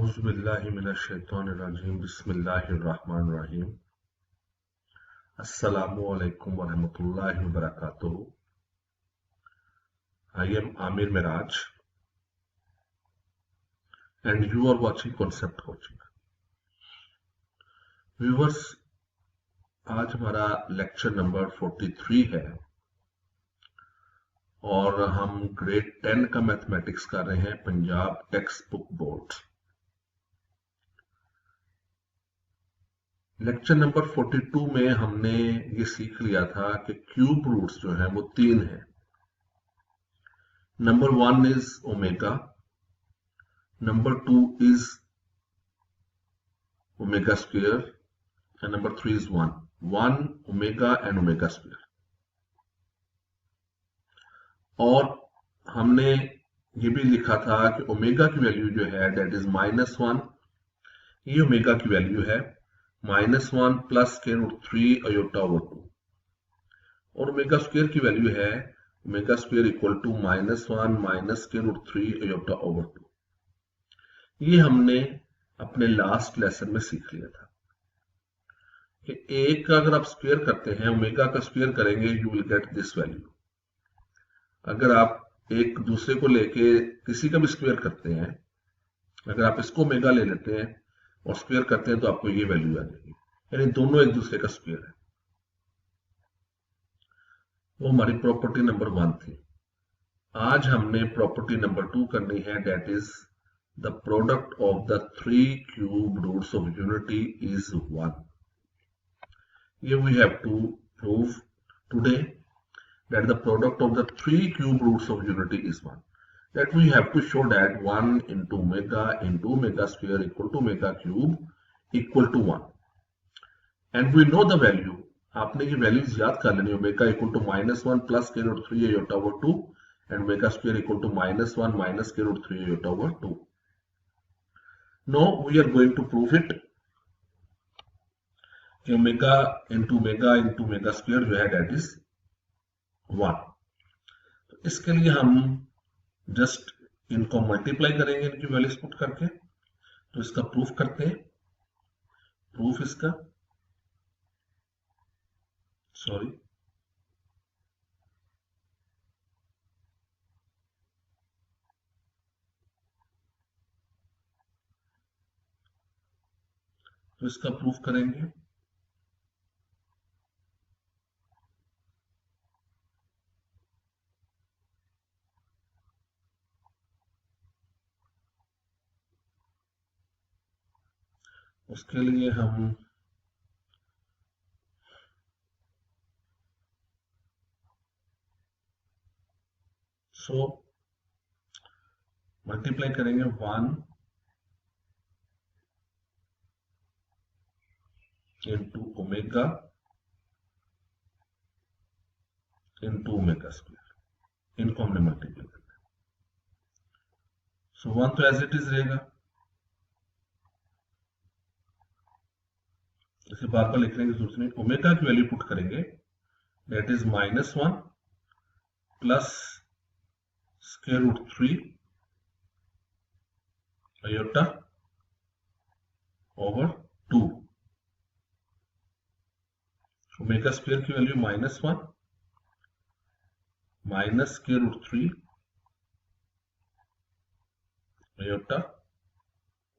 औज़ुबिल्लाहि मिनश्शैतानिर्रजीम बिस्मिल्लाहिर्रहमानिर्रहीम अस्सलामु अलैकुम वरहमतुल्लाहि वबरकातुहू। I am Amir Miraj and you are watching Concept Coaching. Viewers, आज हमारा लेक्चर नंबर 43 है और हम ग्रेड 10 का मैथमेटिक्स कर रहे हैं Punjab text book board. Lecture number 42 में हमने ये सीख लिया था कि क्यूब रूट्स जो हैं वो 3 हैं। Number 1 is omega, number 2 is omega square and number 3 is 1 omega and omega square. और हमने ये भी लिखा था कि ओमेगा की वैल्यू जो है दैट इज -1, ये ओमेगा की वैल्यू है -1 प्लस √3 अयोटा ओवर 2 और ओमेगा स्क्वायर की वैल्यू है omega square equal to -1 minus √3 iota over 2। ये हमने अपने लास्ट लेसन में सीख लिया था कि एक का अगर आप स्क्वायर करते हैं, ओमेगा का स्क्वायर करेंगे, you will get this value. अगर आप एक दूसरे को लेके किसी का भी स्क्वायर करते हैं, अगर आप इसको ओमेगा ले लेते हैं और स्क्वायर करते हैं तो आपको ये वैल्यू आ जाएगी, यानी दोनों एक दूसरे का स्क्वायर है। वो हमारी प्रॉपर्टी नंबर 1 थी। आज हमने प्रॉपर्टी नंबर 2 करनी है, that is the product of the 3 cube roots of unity is 1। ये we have to prove today that the product of the 3 cube roots of unity is 1. That we have to show that 1 into omega square equal to omega cube equal to 1. And we know the value. आपने ये values याद कर लेनी, omega equal to -1 plus √3 iota over 2 and omega square equal to -1 minus √3 iota over 2. Now we are going to prove it कि omega into omega square जो है that is 1। तो इसके लिए हम जस्ट इनको मल्टीप्लाई करेंगे, इनकी वैल्यूज पुट करके। तो इसका प्रूफ करते हैं। प्रूफ इसका तो इसका प्रूफ करेंगे। उसके लिए हम मल्टीप्लाई करेंगे 1 into omega into omega square, इनको हमने मल्टीप्लाई करना है। सो 1 तो एज इट इज रहेगा, इसे बार बार लिखने की जरूरत नहीं। ओमेगा की वैल्यू पुट करेंगे, that is -1 plus √3 iota over 2। Omega square की वैल्यू -1 माइनस √3 अयोटा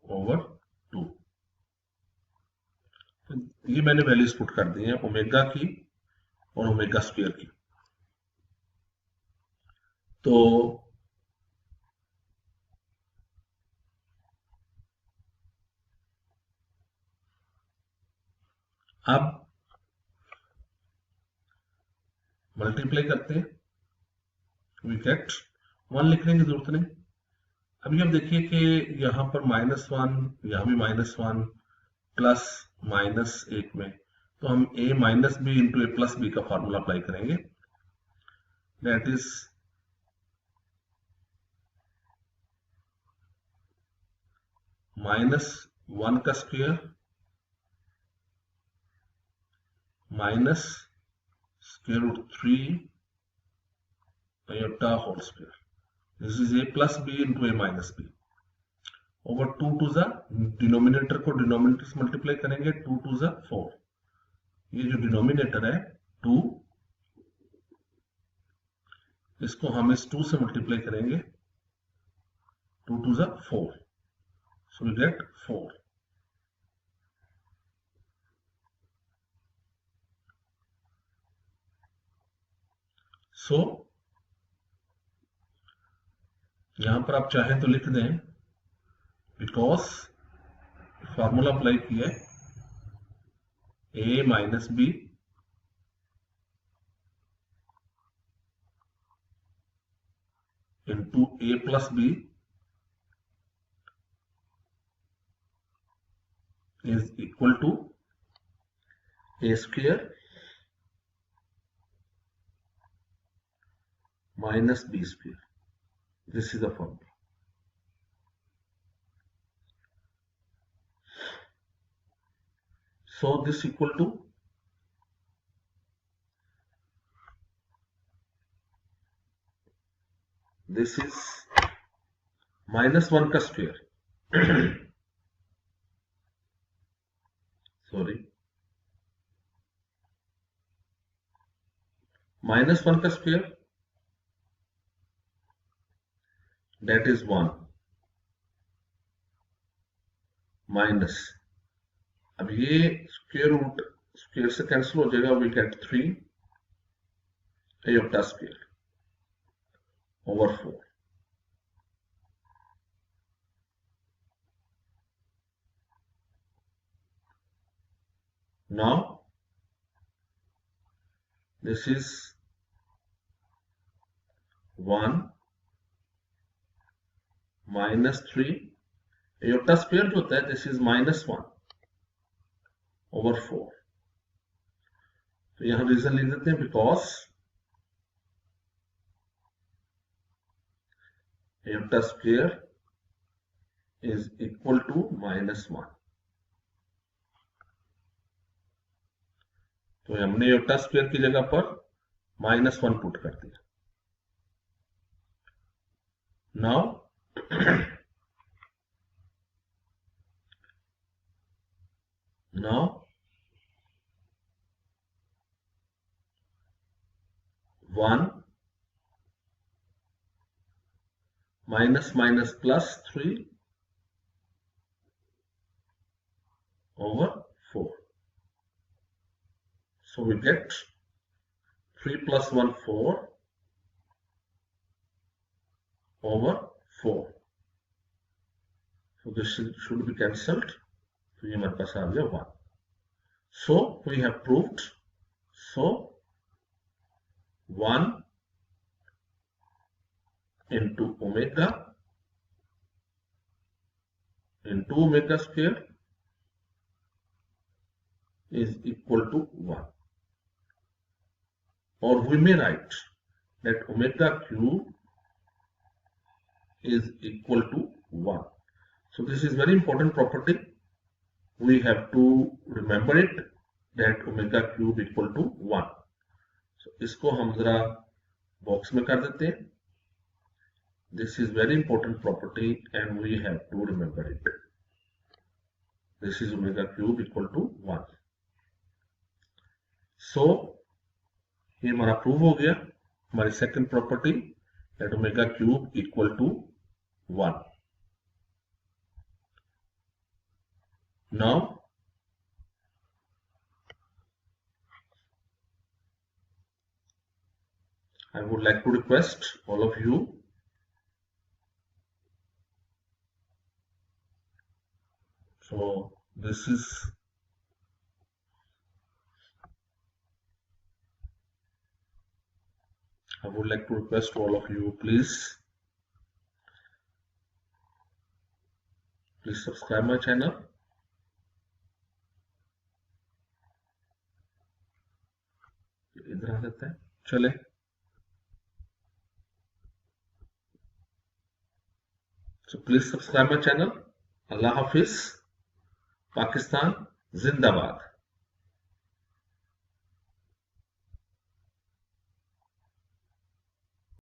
ओवर 2। ये मैंने वैल्यूज पुट कर दी हैं ओमेगा की और ओमेगा स्क्वायर की। तो अब मल्टीप्लाई करते हैं, वी गेट 1 लिखने की जरूरत नहीं। अभी अब देखिए कि यहां पर -1, यहां भी -1 प्लस -1 में, तो हम a minus b into a plus b का फॉर्मूला अप्लाई करेंगे, दैट इज -1 का square minus √3 iota whole square, this is a plus b into a minus b. Over 2 two ज़ा, डिनोमिनेटर को डिनोमिनेटर से मल्टीप्लाई करेंगे, 2 टू ज़ा 4। ये जो डिनोमिनेटर है 2, इसको हम इस 2 से मल्टीप्लाई करेंगे, 2 टू ज़ा 4, so we get 4. So यहां पर आप चाहें तो लिख दें, बिकॉज फॉर्मूला अप्लाई किया है, a minus b into a plus b is equal to a square minus b square. This is the formula. So this equal to this is minus 1 का square. Sorry, minus 1 का square, that is 1 minus, अब ये square root square से cancel हो जाएगा, we get 3 iota square over 4. Now this is 1 minus 3 iota square जो होता है, दिस इज माइनस 1 ओवर 4. तो यहां रीजन लिख देते हैं, because iota square is equal to minus 1. तो हमने आयोटा स्क्वायर की जगह पर माइनस 1 पुट कर दिया. Now now 1 minus minus plus 3 over 4. So we get 3 plus 1 4 over 4. So this should be cancelled. तो ये हमारे पास आ गया 1. So we have proved. So 1 into omega square is equal to 1. Or we may write that omega cube is equal to 1. So this is very important property. We have to remember it, that omega cube equal to 1. So इसको हम जरा box में कर देते हैं. This is very important property and we have to remember it. This is omega cube equal to 1. So ये हमारा prove हो गया, हमारी second property, that omega cube equal to 1. Now I would like to request all of you so this is I would like to request all of you, please subscribe my channel. इधर आ जाता है, चले. So please subscribe my channel. Allah Hafiz. Pakistan Zindabad.